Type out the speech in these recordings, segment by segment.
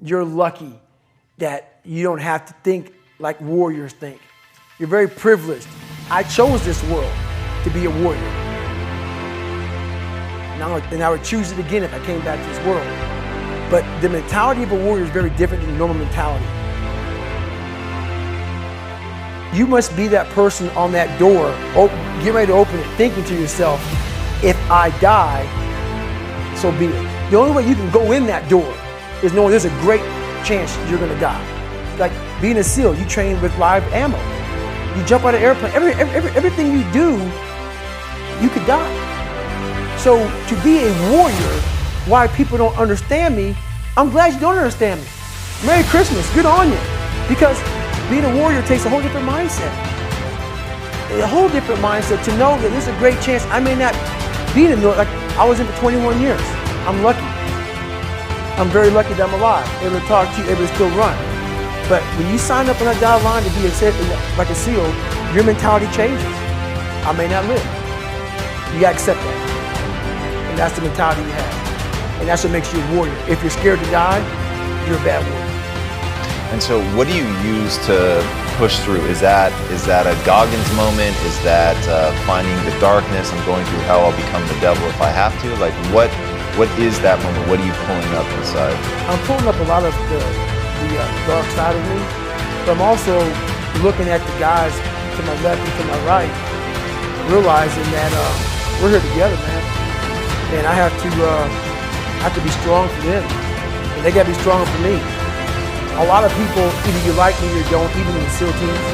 you're lucky that you don't have to think like warriors think. You're very privileged. I chose this world to be a warrior. And I would choose it again if I came back to this world. But the mentality of a warrior is very different than the normal mentality. You must be that person on that door, get ready to open it, thinking to yourself, if I die, so be it. The only way you can go in that door is knowing there's a great chance you're gonna die. Like being a SEAL, you train with live ammo. You jump out of an airplane, everything you do, you could die. So to be a warrior, why people don't understand me, I'm glad you don't understand me. Merry Christmas, good on you. Because being a warrior takes a whole different mindset. A whole different mindset to know that there's a great chance I may not be in the military. Like I was in for 21 years. I'm lucky. I'm very lucky that I'm alive, able to talk to you, able to still run. But when you sign up on that dotted line to be like a SEAL, your mentality changes. I may not live. You gotta accept that. And that's the mentality you have. And that's what makes you a warrior. If you're scared to die, you're a bad warrior. And so what do you use to push through? Is that a Goggins moment? Is that finding the darkness? I'm going through hell, I'll become the devil if I have to? Like what is that moment? What are you pulling up inside? I'm pulling up a lot of the dark side of me, but I'm also looking at the guys to my left and to my right, realizing that we're here together, man. And I have to be strong for them, and they gotta be stronger for me. A lot of people, either you like me or you don't, even in the SEAL teams,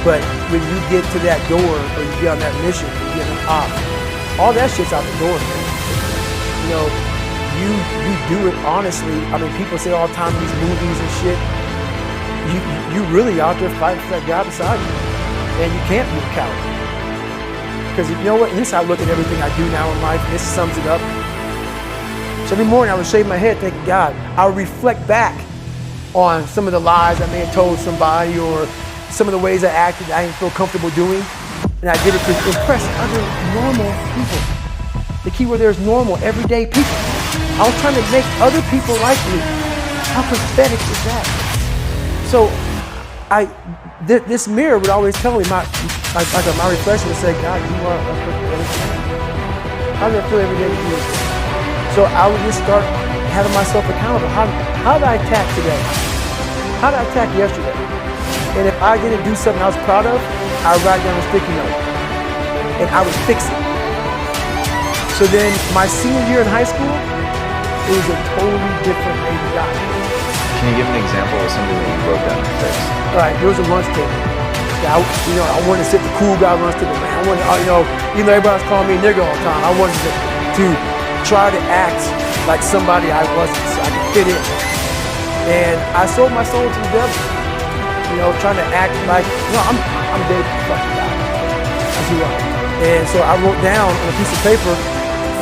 but when you get to that door or you get on that mission, you get on top, all that shit's out the door, man. You know, you do it honestly. I mean, people say all the time these movies and shit, you really out there fighting for that guy beside you, and you can't be a coward. Because you know what, and this is how I look at everything I do now in life, and this sums it up. So every morning I would shave my head thanking God. I would reflect back on some of the lies I may have told somebody or some of the ways I acted that I didn't feel comfortable doing. And I did it to impress other normal people. The key word there is normal, everyday people. I was trying to make other people like me. How pathetic is that? So this mirror would always tell me, my reflection would say, God, you are a perfect man. How do I feel every day with you? So I would just start having myself accountable. How did I attack today? How did I attack yesterday? And if I didn't do something I was proud of, I would write down a sticky note and I would fix it. So then my senior year in high school, it was a totally different Navy guy. Can you give an example of something that you broke down and fixed? All right, there was a lunch table. Yeah, I wanted to sit the cool guy lunch table, man. I wanted, even though everybody was calling me a nigga all the time, I wanted to try to act like somebody I wasn't, so I could fit in. And I sold my soul to the devil. Trying to act like, I'm David fucking guy. That's who I am. And so I wrote down on a piece of paper,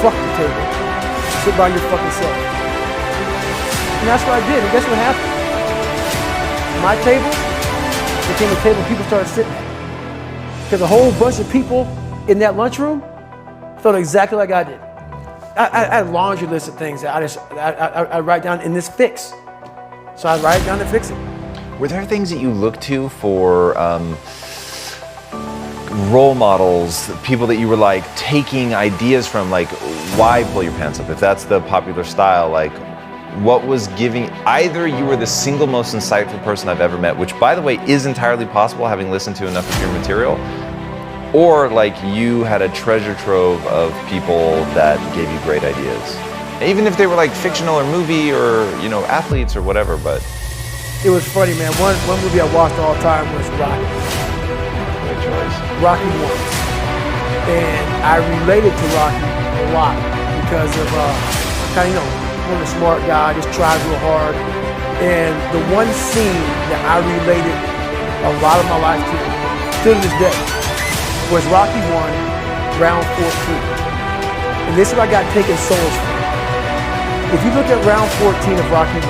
fuck the table. Sit by your fucking self. And that's what I did, and guess what happened? My table became a table people started sitting at. Because a whole bunch of people in that lunchroom felt exactly like I did. I had a laundry list of things that I write down in this fix. So I write it down and fix it. Were there things that you look to for role models, people that you were like taking ideas from, like why pull your pants up? If that's the popular style, like what was giving, either you were the single most insightful person I've ever met, which by the way is entirely possible having listened to enough of your material, or like you had a treasure trove of people that gave you great ideas. Even if they were like fictional or movie or, athletes or whatever, but. It was funny, man. One movie I watched all the time was Rocky. Good choice. Rocky 1. And I related to Rocky a lot because of, one of the smart guy, just tried real hard. And the one scene that I related a lot of my life to, still to this day, was Rocky 1, round 14. And this is where I got taken souls from. If you look at round 14 of Rocky 1,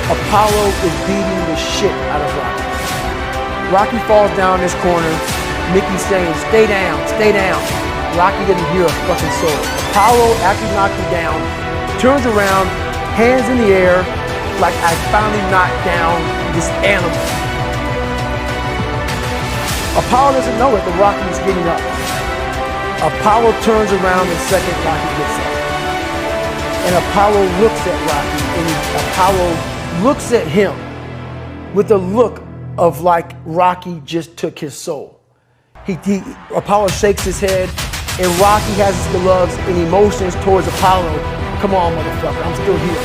Apollo is beating the shit out of Rocky. Rocky falls down this corner, Mickey's saying, stay down, stay down. Rocky didn't hear a fucking soul. Apollo, after he knocked him down, turns around, hands in the air, like I finally knocked down this animal. Apollo doesn't know it, but Rocky is getting up. Apollo turns around the second Rocky gets up. And Apollo looks at Rocky, and Apollo looks at him with a look of like Rocky just took his soul. Apollo shakes his head, and Rocky has his gloves and emotions towards Apollo. Come on, motherfucker, I'm still here.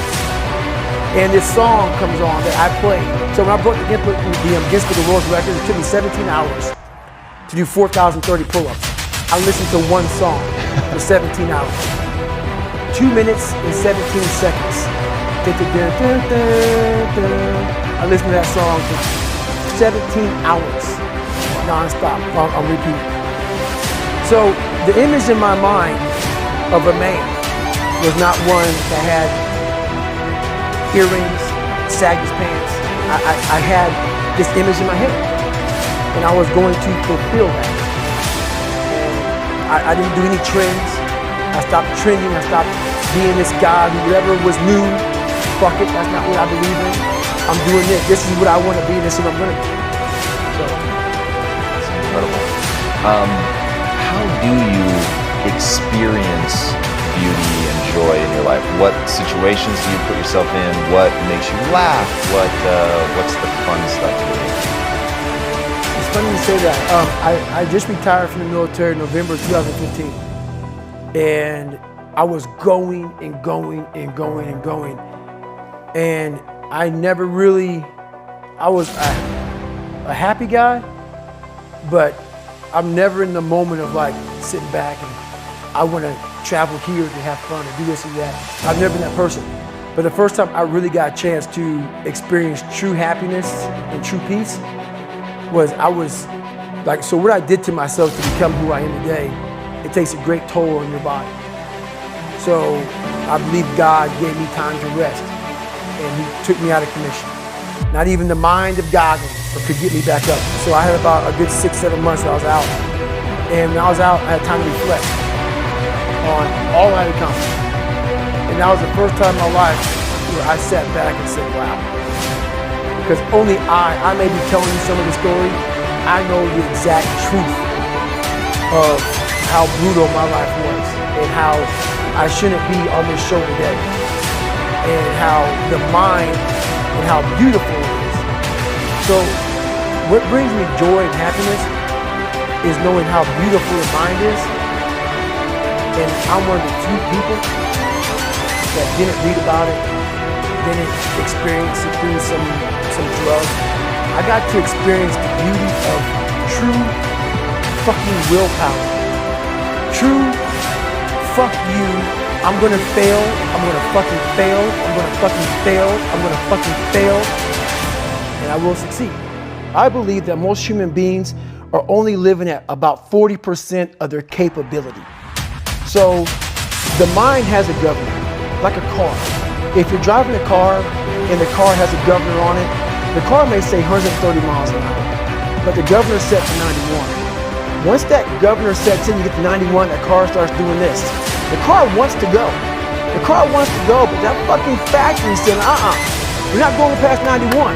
And this song comes on that I played. So when I broke the Guinness Book of World Records, it took me 17 hours to do 4,030 pull-ups. I listened to one song for 17 hours. 2 minutes and 17 seconds. I listened to that song for 17 hours, non-stop, on repeat. So the image in my mind of a man was not one that had earrings, sagged his pants. I had this image in my head, and I was going to fulfill that. I didn't do any trends. I stopped trending. I stopped being this guy who whatever was new, fuck it, that's not what I believe in. I'm doing this. This is what I want to be. This is what I'm going to do. So. That's incredible. How do you experience beauty and joy in your life? What situations do you put yourself in? What makes you laugh? What's the fun stuff for you? It's funny you say that. I just retired from the military in November 2015. And I was going and going and going and going. And I never really, I was a happy guy, but I'm never in the moment of like sitting back and I want to travel here to have fun and do this and that. I've never been that person. But the first time I really got a chance to experience true happiness and true peace was so what I did to myself to become who I am today, it takes a great toll on your body. So I believe God gave me time to rest, and he took me out of commission. Not even the mind of Goggins could get me back up. So I had about a good 6-7 months that I was out. And when I was out, I had time to reflect on all I had accomplished. And that was the first time in my life where I sat back and said, wow. Because only I may be telling you some of the story, I know the exact truth of how brutal my life was and how I shouldn't be on this show today and how the mind and how beautiful it is. So what brings me joy and happiness is knowing how beautiful the mind is. And I'm one of the few people that didn't read about it, didn't experience it through some drugs. I got to experience the beauty of true fucking willpower. True, fuck you, I'm gonna fail, I'm gonna fucking fail, I'm gonna fucking fail, I'm gonna fucking fail, and I will succeed. I believe that most human beings are only living at about 40% of their capability. So the mind has a governor, like a car. If you're driving a car and the car has a governor on it, the car may say 130 miles an hour, but the governor's set to 91. Once that governor sets in, you get to 91, that car starts doing this. The car wants to go. The car wants to go, but that fucking factory said, we're not going past 91.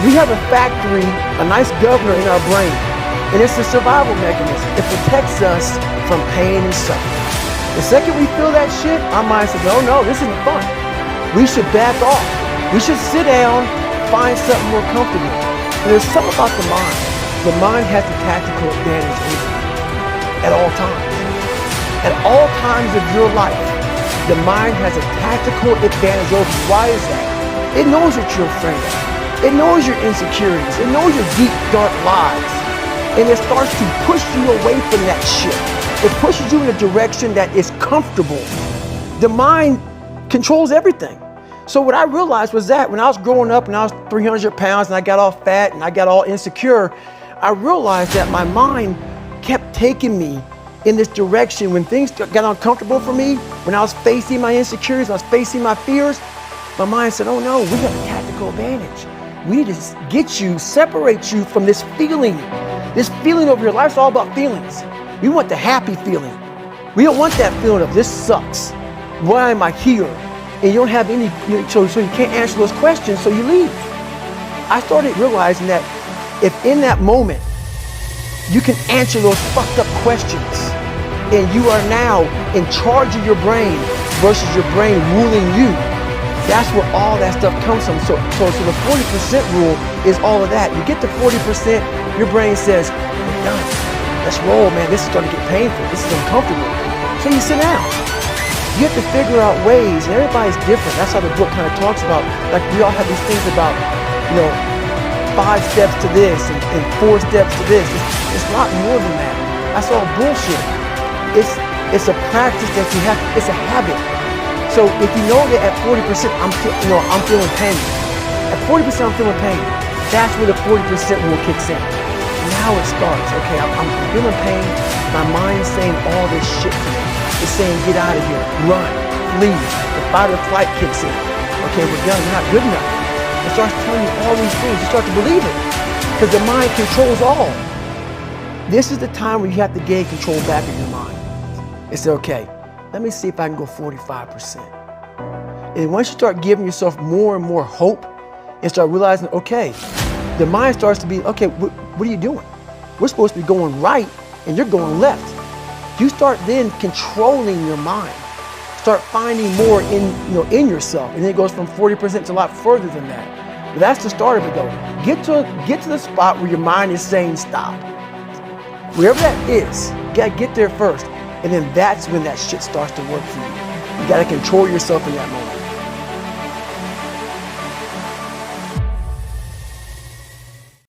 We have a factory, a nice governor in our brain, and it's a survival mechanism. It protects us from pain and suffering. The second we feel that shit, our mind says, no, this isn't fun. We should back off. We should sit down, find something more comfortable. And there's something about the mind. The mind has a tactical advantage over you at all times. At all times of your life, the mind has a tactical advantage over you. Why is that? It knows what you're afraid of. It knows your insecurities. It knows your deep, dark lies. And it starts to push you away from that shit. It pushes you in a direction that is comfortable. The mind controls everything. So what I realized was that when I was growing up and I was 300 pounds and I got all fat and I got all insecure, I realized that my mind kept taking me in this direction. When things got uncomfortable for me, when I was facing my insecurities, I was facing my fears, my mind said, oh no, we have a tactical advantage. We need to get you, separate you from this feeling. This feeling of your life is all about feelings. We want the happy feeling. We don't want that feeling of this sucks. Why am I here? and you don't have any, so you can't answer those questions, so you leave. I started realizing that if in that moment you can answer those fucked up questions, and you are now in charge of your brain versus your brain ruling you, that's where all that stuff comes from. So the 40% rule is all of that. You get to 40%, your brain says, we're done. Let's roll, man. This is going to get painful. This is uncomfortable. So you sit down. You have to figure out ways, and everybody's different. That's how the book kind of talks about, like we all have these things about, 5 steps to this and 4 steps to this. It's a lot more than that. That's all bullshit. It's a practice that you have, it's a habit. So if you know that at 40% I'm feeling pain. At 40% I'm feeling pain. That's where the 40% rule kicks in. Now it starts. Okay, I'm feeling pain. My mind's saying all this shit to me. It's saying get out of here, run, flee. The fight or flight kicks in. Okay, we're done. We're not good enough. It starts telling you all these things. You start to believe it because the mind controls all. This is the time where you have to gain control back in your mind. It's okay. Let me see if I can go 45%. And once you start giving yourself more and more hope and start realizing, okay, the mind starts to be, okay, what are you doing? We're supposed to be going right and you're going left. You start then controlling your mind. Start finding more in yourself. And then it goes from 40% to a lot further than that. But that's the start of it though. Get to the spot where your mind is saying stop. Wherever that is, you gotta get there first. And then that's when that shit starts to work for you. You gotta control yourself in that moment.